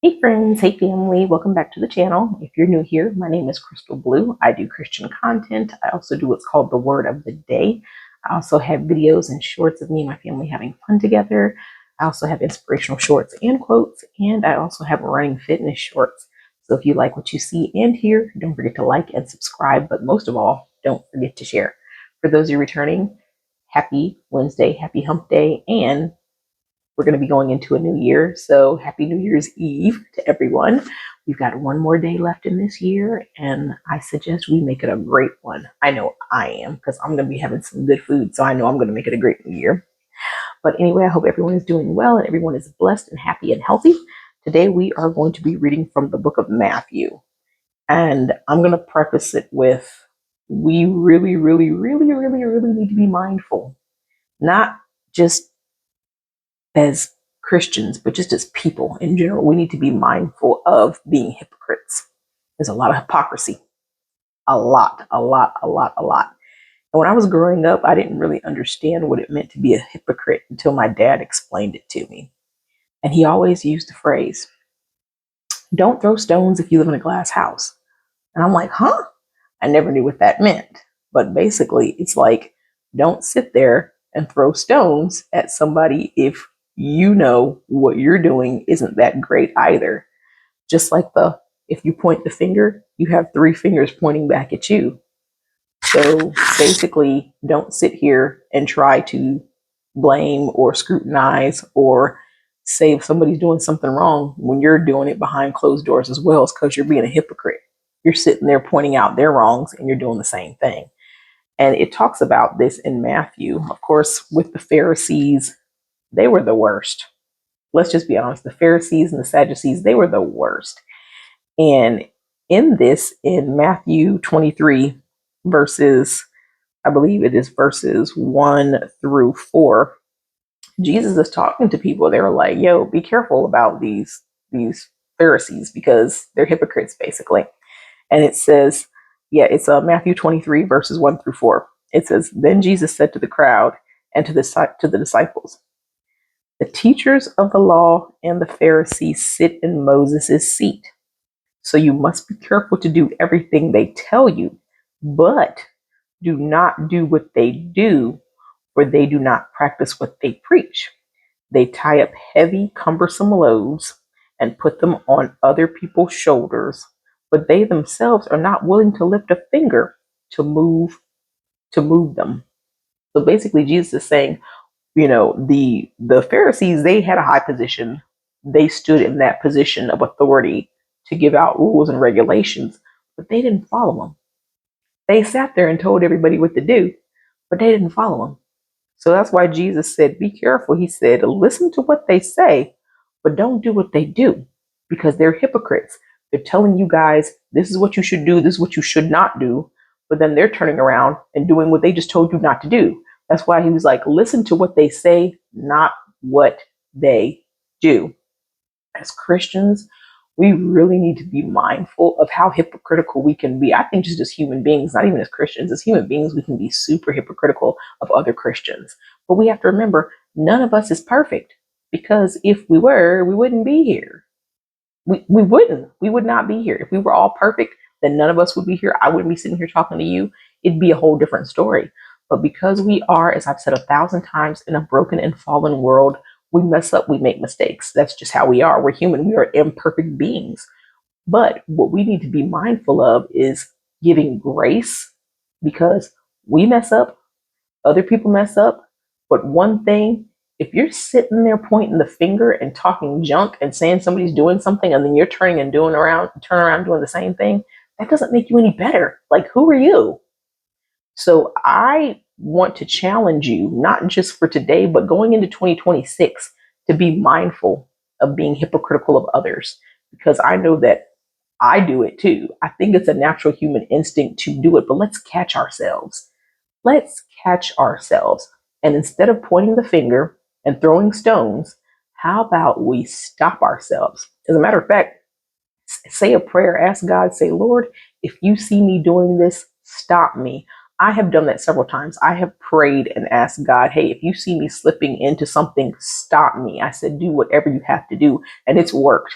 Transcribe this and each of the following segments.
Hey friends, hey family, welcome back to the channel. If you're new here, my name is Crystal Blue. I do Christian content. I also do what's called the Word of the Day. I also have videos and shorts of me and my family having fun together. I also have inspirational shorts and quotes, and I also have running fitness shorts. So if you like what you see and hear, don't forget to like and subscribe, but most of all, don't forget to share. For those of you returning, happy Wednesday, happy hump day, and we're going to be going into a new year. So happy New Year's Eve to everyone. We've got one more day left in this year, and I suggest we make it a great one. I know I am, because I'm going to be having some good food. So I know I'm going to make it a great new year. But anyway, I hope everyone is doing well and everyone is blessed and happy and healthy. Today we are going to be reading from the book of Matthew. And I'm going to preface it with, we really need to be mindful, not just as Christians, but just as people in general. We need to be mindful of being hypocrites. There's a lot of hypocrisy. A lot. And when I was growing up, I didn't really understand what it meant to be a hypocrite until my dad explained it to me. And he always used the phrase, don't throw stones if you live in a glass house. And I'm like, huh? I never knew what that meant. But basically, it's like, don't sit there and throw stones at somebody if you know what you're doing isn't that great either. Just like if you point the finger, you have three fingers pointing back at you. So basically, don't sit here and try to blame or scrutinize or say if somebody's doing something wrong when you're doing it behind closed doors as well. It's because you're being a hypocrite. You're sitting there pointing out their wrongs and you're doing the same thing. And it talks about this in Matthew. Of course, with the Pharisees, they were the worst. Let's just be honest. The Pharisees and the Sadducees, they were the worst. And in this, in Matthew 23, verses, I believe it is verses 1 through 4, Jesus is talking to people. They were like, yo, be careful about these Pharisees because they're hypocrites, basically. And it says, it's Matthew 23, verses 1 through 4. It says, then Jesus said to the crowd and to the disciples, the teachers of the law and the Pharisees sit in Moses' seat. So you must be careful to do everything they tell you, but do not do what they do, for they do not practice what they preach. They tie up heavy, cumbersome loads and put them on other people's shoulders, but they themselves are not willing to lift a finger to move them. So basically, Jesus is saying, the Pharisees, they had a high position. They stood in that position of authority to give out rules and regulations, but they didn't follow them. They sat there and told everybody what to do, but they didn't follow them. So that's why Jesus said, be careful. He said, listen to what they say, but don't do what they do, because they're hypocrites. They're telling you guys, this is what you should do, this is what you should not do, but then they're turning around and doing what they just told you not to do. That's why he was like, listen to what they say, not what they do. As Christians, we really need to be mindful of how hypocritical we can be. I think just as human beings, not even as Christians, as human beings, we can be super hypocritical of other Christians. But we have to remember, none of us is perfect, because if we were, we wouldn't be here. We wouldn't. We would not be here. If we were all perfect, then none of us would be here. I wouldn't be sitting here talking to you. It'd be a whole different story. But because we are, as I've said 1,000 times, in a broken and fallen world, we mess up, we make mistakes. That's just how we are. We're human. We are imperfect beings. But what we need to be mindful of is giving grace, because we mess up, other people mess up. But one thing, if you're sitting there pointing the finger and talking junk and saying somebody's doing something, and then you're turning and turn around doing the same thing, that doesn't make you any better. Like, who are you? So I want to challenge you, not just for today, but going into 2026, to be mindful of being hypocritical of others, because I know that I do it too. I think it's a natural human instinct to do it, but let's catch ourselves. Let's catch ourselves. And instead of pointing the finger and throwing stones, how about we stop ourselves? As a matter of fact, say a prayer, ask God, say, Lord, if you see me doing this, stop me. I have done that several times. I have prayed and asked God, hey, if you see me slipping into something, stop me. I said, do whatever you have to do. And it's worked.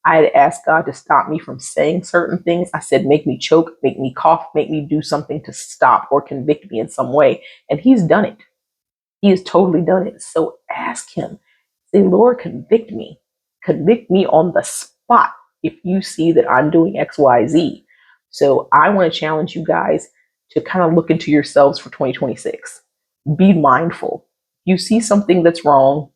I had asked God to stop me from saying certain things. I said, make me choke, make me cough, make me do something to stop or convict me in some way. And He's done it. He has totally done it. So ask Him. Say, Lord, convict me. Convict me on the spot if you see that I'm doing X, Y, Z. So I want to challenge you guys to kind of look into yourselves for 2026. Be mindful. You see something that's wrong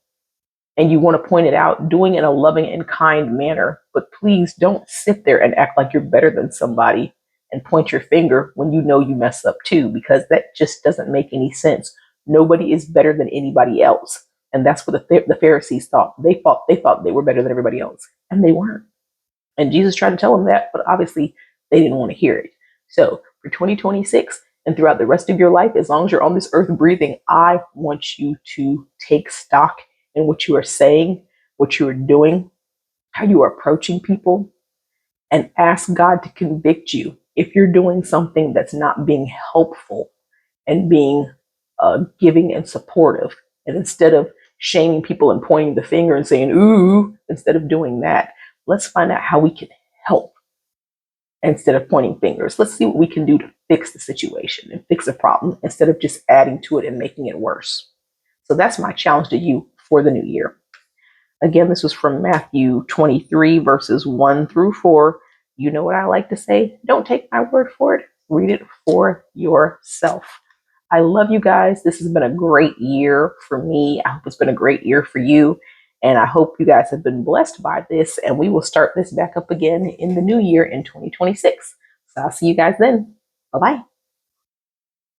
and you want to point it out, doing it in a loving and kind manner. But please don't sit there and act like you're better than somebody and point your finger when you know you mess up too, because that just doesn't make any sense. Nobody is better than anybody else. And that's what the Pharisees thought. They thought they were better than everybody else, and they weren't. And Jesus tried to tell them that, but obviously they didn't want to hear it. So for 2026 and throughout the rest of your life, as long as you're on this earth breathing, I want you to take stock in what you are saying, what you are doing, how you are approaching people, and ask God to convict you if you're doing something that's not being helpful and being giving and supportive. And instead of shaming people and pointing the finger and saying, ooh, instead of doing that, let's find out how we can help instead of pointing fingers. Let's see what we can do to fix the situation and fix the problem instead of just adding to it and making it worse. So that's my challenge to you for the new year. Again, this was from Matthew 23, verses 1 through 4. You know what I like to say? Don't take my word for it. Read it for yourself. I love you guys. This has been a great year for me. I hope it's been a great year for you. And I hope you guys have been blessed by this. And we will start this back up again in the new year in 2026. So I'll see you guys then. Bye-bye.